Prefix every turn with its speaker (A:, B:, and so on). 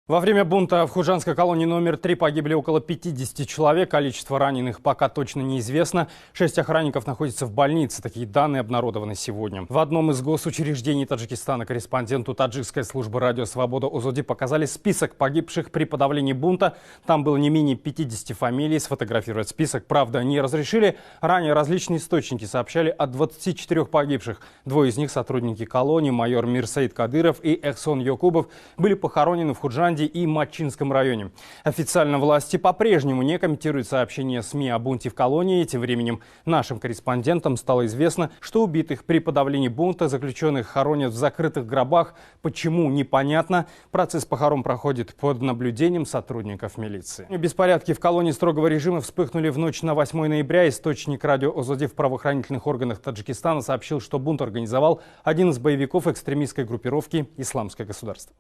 A: Во время бунта в Худжанской колонии номер 3 погибли около 50 человек. Количество раненых пока точно неизвестно. 6 охранников находятся в больнице. Такие данные обнародованы сегодня. В одном из госучреждений Таджикистана корреспонденту таджикской службы радио «Свобода» Озоди показали список погибших при подавлении бунта. Там было не менее 50 фамилий. Сфотографировать список, правда, не разрешили. Ранее различные источники сообщали о 24 погибших. Двое из них, сотрудники колонии, майор Мирсаид Кадыров и Эхсон Йокубов, были похоронены в Худжанде и Мачинском районе. Официально власти по-прежнему не комментируют сообщения СМИ о бунте в колонии. Тем временем нашим корреспондентам стало известно, что убитых при подавлении бунта заключенных хоронят в закрытых гробах. Почему, непонятно. Процесс похорон проходит под наблюдением сотрудников милиции. Беспорядки в колонии строгого режима вспыхнули в ночь на 8 ноября. Источник радио Озоди в правоохранительных органах Таджикистана сообщил, что бунт организовал один из боевиков экстремистской группировки «Исламское государство».